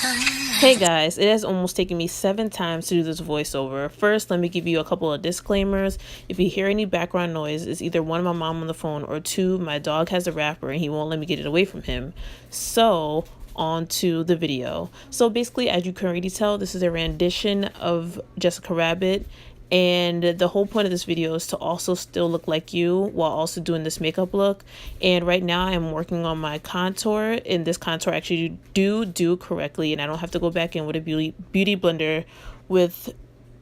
Hey guys, it has almost taken me 7 times to do this voiceover. First, let me give you a couple of disclaimers. If you hear any background noise, it's either one, my mom on the phone, or two, my dog has a wrapper and he won't let me get it away from him. So, on to the video. So basically, as you can already tell, this is a rendition of Jessica Rabbit. And the whole point of this video is to also still look like you while also doing this makeup look. And right now I'm working on my contour, and this contour actually do correctly, and I don't have to go back in with a beauty blender with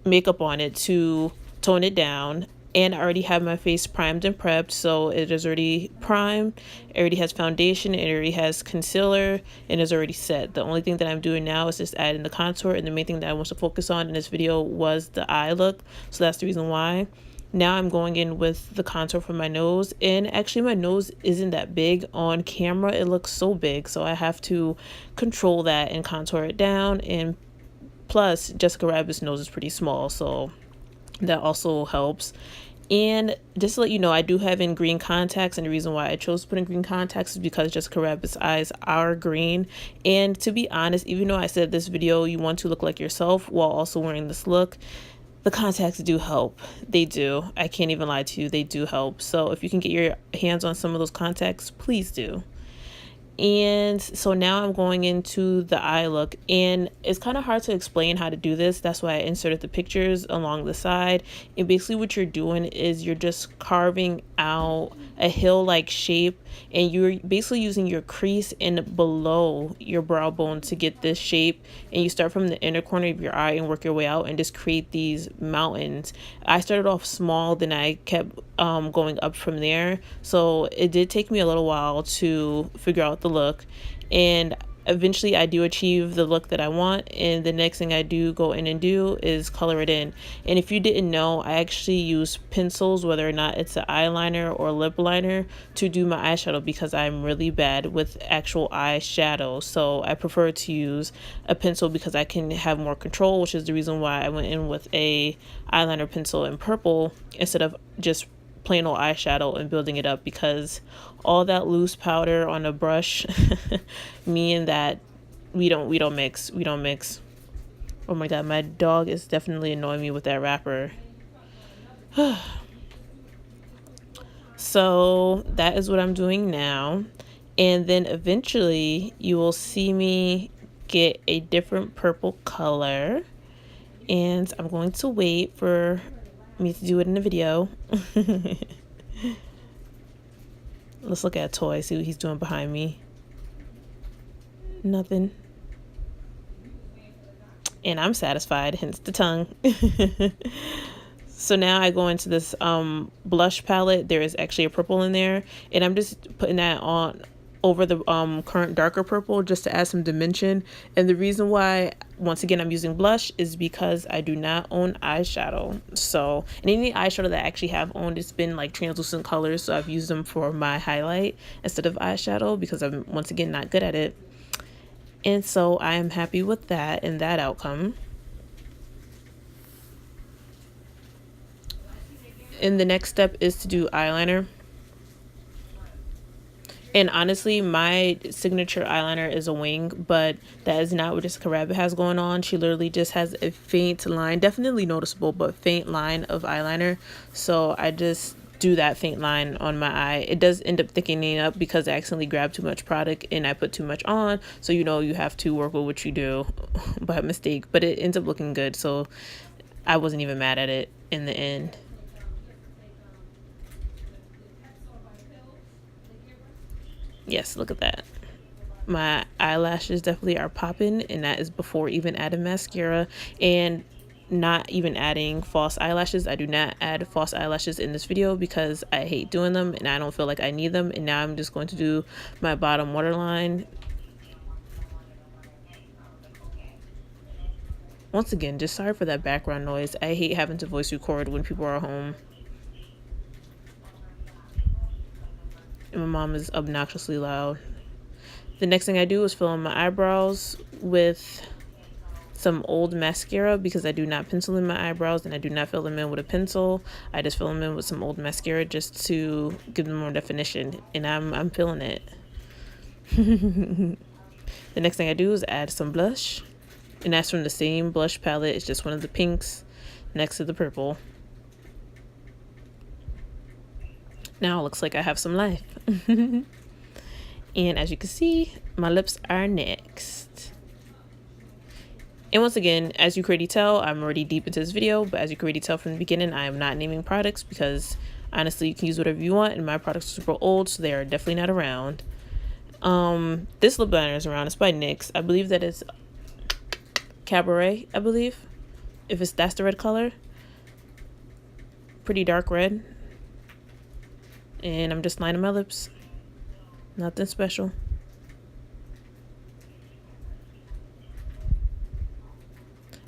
makeup on it to tone it down. And I already have my face primed and prepped, so it is already primed, it already has foundation, it already has concealer, and is already set. The only thing that I'm doing now is just adding the contour, and the main thing that I want to focus on in this video was the eye look, so that's the reason why. Now I'm going in with the contour for my nose, and actually my nose isn't that big. On camera it looks so big, so I have to control that and contour it down. And plus Jessica Rabbit's nose is pretty small, so that also helps. And just to let you know, I do have in green contacts, and the reason why I chose to put in green contacts is because Jessica Rabbit's eyes are green. And to be honest, even though I said this video you want to look like yourself while also wearing this look, the contacts do help. They do. I can't even lie to you, they do help. So if you can get your hands on some of those contacts, please do. And so now I'm going into the eye look, and it's kind of hard to explain how to do this. That's why I inserted the pictures along the side. And basically what you're doing is you're just carving out a hill-like shape, and you're basically using your crease and below your brow bone to get this shape. And you start from the inner corner of your eye and work your way out and just create these mountains. I started off small, then I kept going up from there. So it did take me a little while to figure out the look, and eventually I do achieve the look that I want. And the next thing I do go in and do is color it in. And if you didn't know, I actually use pencils, whether or not it's an eyeliner or lip liner, to do my eyeshadow, because I'm really bad with actual eyeshadow. So I prefer to use a pencil because I can have more control, which is the reason why I went in with a eyeliner pencil in purple instead of just plain old eyeshadow and building it up, because all that loose powder on a brush me and that, we don't mix. Oh my god, my dog is definitely annoying me with that wrapper. So that is what I'm doing now, and then eventually you will see me get a different purple color, and I'm going to wait for me to do it in the video. Let's look at a toy, see what he's doing behind me. Nothing. And I'm satisfied, hence the tongue. So now I go into this blush palette. There is actually a purple in there, and I'm just putting that on over the current darker purple just to add some dimension. And the reason why, once again, I'm using blush is because I do not own eyeshadow. So, and any eyeshadow that I actually have owned, it's been like translucent colors, so I've used them for my highlight instead of eyeshadow because I'm, once again, not good at it. And so I am happy with that and that outcome. And the next step is to do eyeliner. And honestly, my signature eyeliner is a wing, but that is not what Jessica Rabbit has going on. She literally just has a faint line, definitely noticeable, but faint line of eyeliner. So I just do that faint line on my eye. It does end up thickening up because I accidentally grabbed too much product and I put too much on. So you know you have to work with what you do by mistake, but it ends up looking good. So I wasn't even mad at it in the end. Yes, look at that. My eyelashes definitely are popping, and that is before even adding mascara and not even adding false eyelashes. I do not add false eyelashes in this video because I hate doing them and I don't feel like I need them. And now I'm just going to do my bottom waterline. Once again, just sorry for that background noise. I hate having to voice record when people are home. And my mom is obnoxiously loud. The next thing I do is fill in my eyebrows with some old mascara because I do not pencil in my eyebrows and I do not fill them in with a pencil. I just fill them in with some old mascara just to give them more definition, and I'm feeling it. The next thing I do is add some blush, and that's from the same blush palette. It's just one of the pinks next to the purple. Now it looks like I have some life. And as you can see, my lips are next. And once again, as you can already tell, I'm already deep into this video, but as you can already tell from the beginning, I am not naming products because honestly, you can use whatever you want, and my products are super old, so they are definitely not around. This lip liner is around. It's by NYX. I believe that it's Cabaret, I believe. That's the red color. Pretty dark red. And I'm just lining my lips. Nothing special.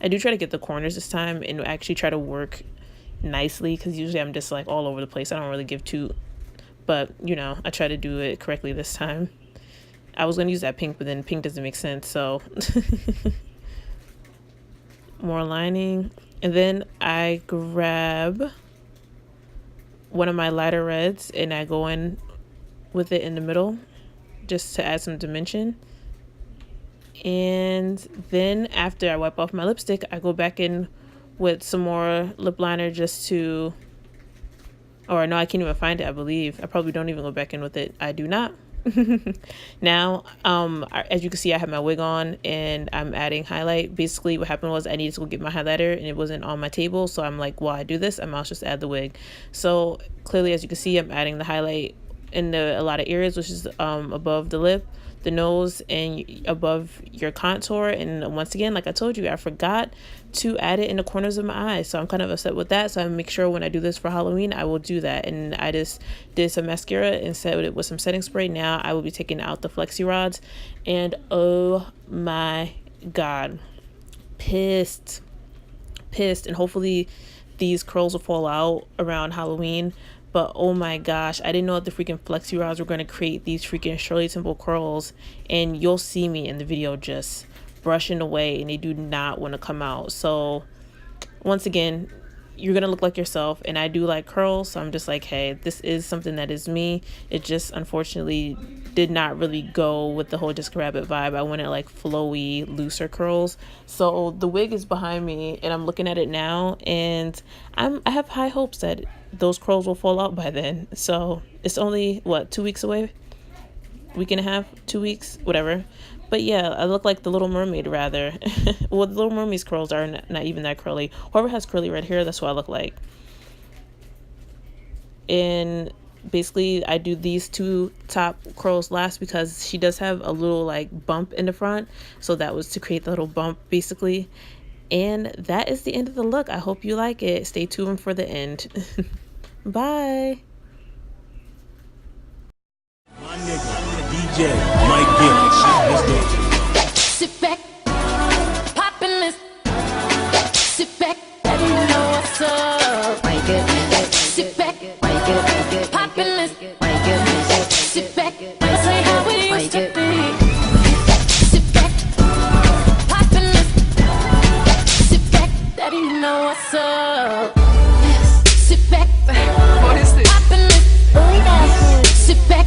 I do try to get the corners this time and actually try to work nicely, because usually I'm just like all over the place. I don't really give two, but you know, I try to do it correctly this time. I was gonna use that pink, but then pink doesn't make sense, so more lining. And then I grab one of my lighter reds and I go in with it in the middle just to add some dimension. And then after I wipe off my lipstick, I go back in with some more lip liner just to, or no, I can't even find it. I believe I probably don't even go back in with it. I do not. Now, as you can see, I have my wig on and I'm adding highlight. Basically what happened was I needed to go get my highlighter and it wasn't on my table, so I'm like, while I do this, I might just add the wig. So clearly, as you can see, I'm adding the highlight in a lot of areas, which is above the lip, the nose, and above your contour. And once again, like I told you, I forgot to add it in the corners of my eyes, so I'm kind of upset with that. So I make sure when I do this for Halloween, I will do that. And I just did some mascara and set it with some setting spray. Now I will be taking out the flexi rods, and oh my god, pissed. And hopefully these curls will fall out around Halloween. But oh my gosh, I didn't know that the freaking flexi rods were going to create these freaking Shirley Temple curls. And you'll see me in the video just brushing away, and they do not want to come out. So once again, you're going to look like yourself. And I do like curls, so I'm just like, hey, this is something that is me. It just unfortunately did not really go with the whole Jessica Rabbit vibe. I wanted like flowy, looser curls. So the wig is behind me and I'm looking at it now, and I have high hopes that those curls will fall out by then. So it's only what, 2 weeks away, week and a half, 2 weeks, whatever. But yeah, I look like the Little Mermaid, rather. Well, the Little Mermaid's curls are not even that curly. Whoever has curly red hair, that's what I look like. And basically I do these two top curls last because she does have a little like bump in the front, so that was to create the little bump basically. And that is the end of the look. I hope you like it. Stay tuned for the end. Bye. My nigga, DJ Mike Gibbs. Let's go. Sit back, poppin' this. Sit back, let me know what's up. Mike it. Sit back, poppin' this. Sit back, let's say how it used to be. Sit back, poppin' this. Sit back, let me know what's up. Sit back, poppin' this. Sit back.